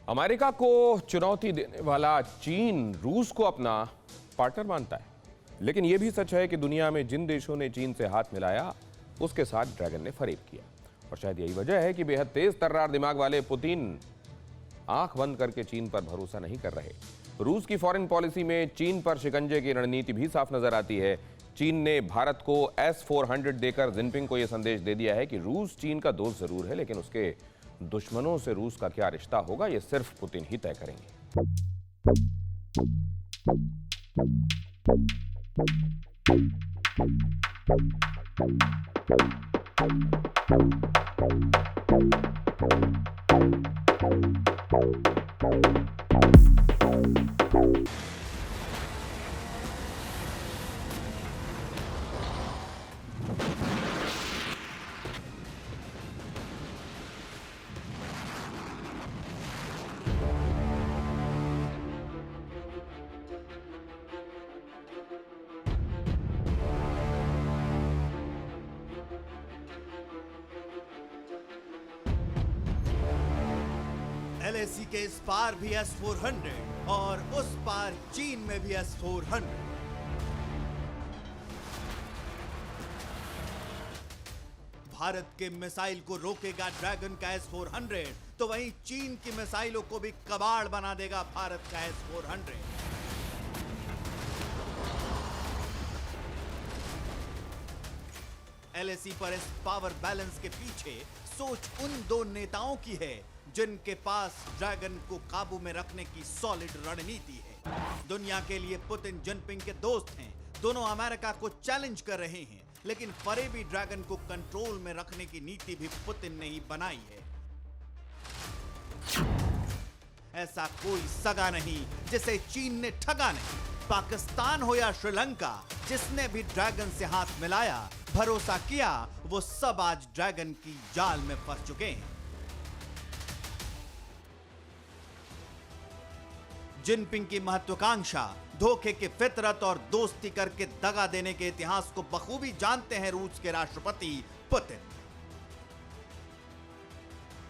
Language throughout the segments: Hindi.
अमेरिका को चुनौती देने वाला चीन रूस को अपना पार्टनर मानता है, लेकिन यह भी सच है कि दुनिया में जिन देशों ने चीन से हाथ मिलाया उसके साथ ड्रैगन ने फरेब किया। और शायद यही वजह है कि बेहद तेज तर्रार दिमाग वाले पुतिन आंख बंद करके चीन पर भरोसा नहीं कर रहे। रूस की फॉरेन पॉलिसी में चीन पर शिकंजे की रणनीति भी साफ नजर आती है। चीन ने भारत को S-400 देकर जिनपिंग को यह संदेश दे दिया है कि रूस चीन का दोस्त जरूर है, लेकिन उसके दुश्मनों से रूस का क्या रिश्ता होगा यह सिर्फ पुतिन ही तय करेंगे। LAC के इस पार भी S-400 और उस पार चीन में भी S-400। भारत के मिसाइल को रोकेगा ड्रैगन का S-400, तो वहीं चीन की मिसाइलों को भी कबाड़ बना देगा भारत का S-400। LAC पर इस पावर बैलेंस के पीछे सोच उन दो नेताओं की है जिनके पास ड्रैगन को काबू में रखने की सॉलिड रणनीति है। दुनिया के लिए पुतिन जिनपिंग के दोस्त हैं, दोनों अमेरिका को चैलेंज कर रहे हैं, लेकिन फरेबी ड्रैगन को कंट्रोल में रखने की नीति भी पुतिन ने ही बनाई है। ऐसा कोई सगा नहीं जिसे चीन ने ठगा नहीं। पाकिस्तान हो या श्रीलंका, जिसने भी ड्रैगन से हाथ मिलाया, भरोसा किया, वो सब आज ड्रैगन की जाल में फंस चुके हैं। जिनपिंग की महत्वाकांक्षा, धोखे की फितरत और दोस्ती करके दगा देने के इतिहास को बखूबी जानते हैं रूस के राष्ट्रपति पुतिन।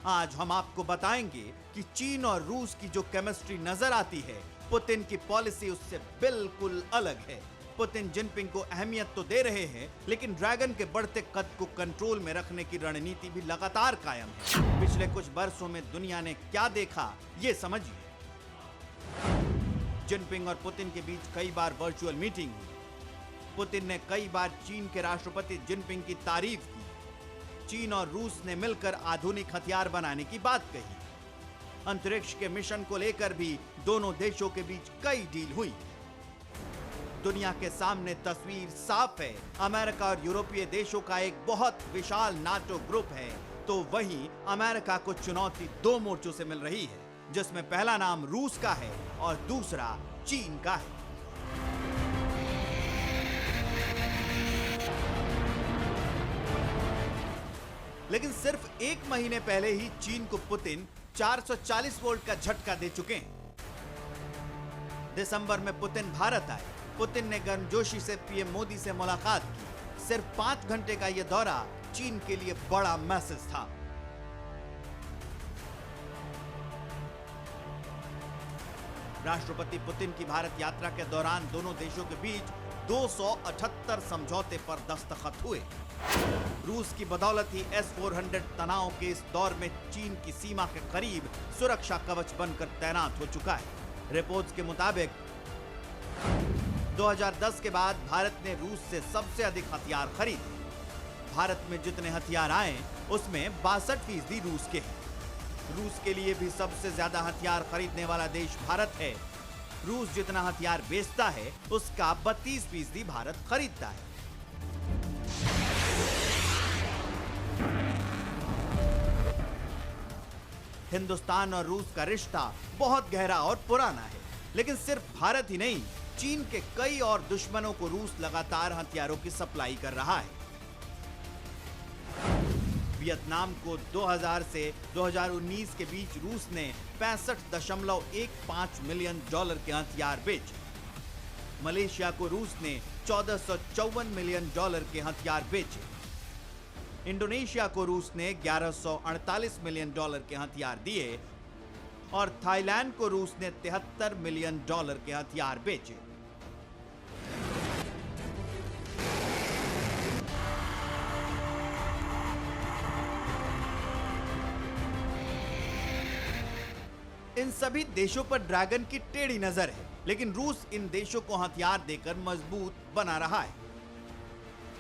आज हम आपको बताएंगे कि चीन और रूस की जो केमिस्ट्री नजर आती है, पुतिन की पॉलिसी उससे बिल्कुल अलग है। पुतिन जिनपिंग को अहमियत तो दे रहे हैं, लेकिन ड्रैगन के बढ़ते कद को कंट्रोल में रखने की रणनीति भी लगातार कायम है। पिछले कुछ वर्षों में दुनिया ने क्या देखा, ये समझिए। जिनपिंग और पुतिन के बीच कई बार वर्चुअल मीटिंग हुई। पुतिन ने कई बार चीन के राष्ट्रपति जिनपिंग की तारीफ की। चीन और रूस ने मिलकर आधुनिक हथियार बनाने की बात कही। अंतरिक्ष के मिशन को लेकर भी दोनों देशों के बीच कई डील हुई। दुनिया के सामने तस्वीर साफ है, अमेरिका और यूरोपीय देशों का एक बहुत विशाल नाटो ग्रुप है, तो वहीं अमेरिका को चुनौती दो मोर्चों से मिल रही है, जिसमें पहला नाम रूस का है और दूसरा चीन का है। लेकिन सिर्फ एक महीने पहले ही चीन को पुतिन 440 वोल्ट का झटका दे चुके हैं। दिसंबर में पुतिन भारत आए। पुतिन ने गर्मजोशी से पीएम मोदी से मुलाकात की। सिर्फ 5 घंटे का यह दौरा चीन के लिए बड़ा मैसेज था। राष्ट्रपति पुतिन की भारत यात्रा के दौरान दोनों देशों के बीच 278 समझौते पर दस्तखत हुए। रूस की बदौलत ही S-400 तनाव के इस दौर में चीन की सीमा के करीब सुरक्षा कवच बनकर तैनात हो चुका है। रिपोर्ट्स के मुताबिक 2010 के बाद भारत ने रूस से सबसे अधिक हथियार खरीदे। भारत में जितने हथियार आए उसमें 62% रूस के हैं। रूस के लिए भी सबसे ज्यादा हथियार खरीदने वाला देश भारत है। रूस जितना हथियार बेचता है उसका 32% भारत खरीदता है। हिंदुस्तान और रूस का रिश्ता बहुत गहरा और पुराना है, लेकिन सिर्फ भारत ही नहीं, चीन के कई और दुश्मनों को रूस लगातार हथियारों की सप्लाई कर रहा है। वियतनाम को 2000 से 2019 के बीच रूस ने $65.15 मिलियन के हथियार बेचे। मलेशिया को रूस ने $1454 मिलियन के हथियार बेचे। इंडोनेशिया को रूस ने $1148 मिलियन के हथियार दिए और थाईलैंड को रूस ने $73 मिलियन के हथियार बेचे। इन सभी देशों पर ड्रैगन की टेढ़ी नजर है, लेकिन रूस इन देशों को हथियार देकर मजबूत बना रहा है।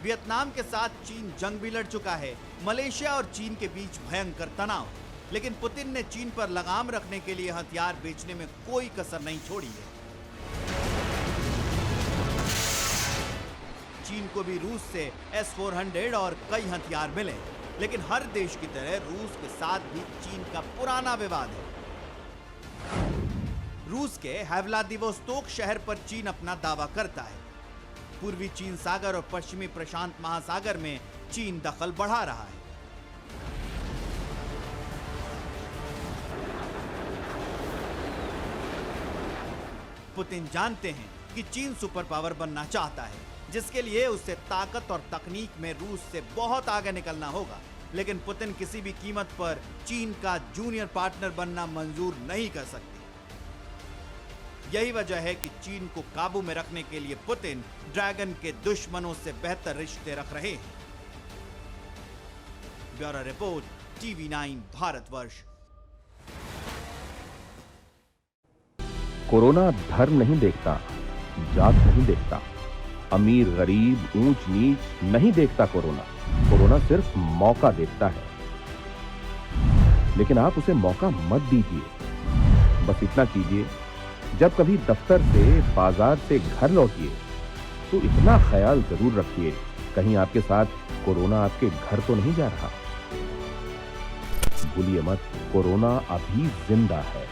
वियतनाम के साथ चीन जंग भी लड़ चुका है। मलेशिया और चीन के बीच भयंकर तनाव, लेकिन पुतिन ने चीन पर लगाम रखने के लिए हथियार बेचने में कोई कसर नहीं छोड़ी है। चीन को भी रूस से S-400 और कई हथियार मिले, लेकिन हर देश की तरह रूस के साथ भी चीन का पुराना विवाद है। रूस के व्लादिवोस्तोक शहर पर चीन अपना दावा करता है। पूर्वी चीन सागर और पश्चिमी प्रशांत महासागर में चीन दखल बढ़ा रहा है। पुतिन जानते हैं कि चीन सुपर पावर बनना चाहता है, जिसके लिए उसे ताकत और तकनीक में रूस से बहुत आगे निकलना होगा। लेकिन पुतिन किसी भी कीमत पर चीन का जूनियर पार्टनर बनना मंजूर नहीं कर सकते। यही वजह है कि चीन को काबू में रखने के लिए पुतिन ड्रैगन के दुश्मनों से बेहतर रिश्ते रख रहे हैं। Bureau report, TV9 Bharatvarsh. Corona धर्म नहीं देखता, जात नहीं देखता, अमीर गरीब ऊंच नीच नहीं देखता। कोरोना सिर्फ मौका देखता है, लेकिन आप उसे मौका मत दीजिए। बस इतना कीजिए, जब कभी दफ्तर से बाजार से घर लौटिए तो इतना ख्याल जरूर रखिए कहीं आपके साथ कोरोना आपके घर तो नहीं जा रहा। भूलिए मत, कोरोना अभी जिंदा है।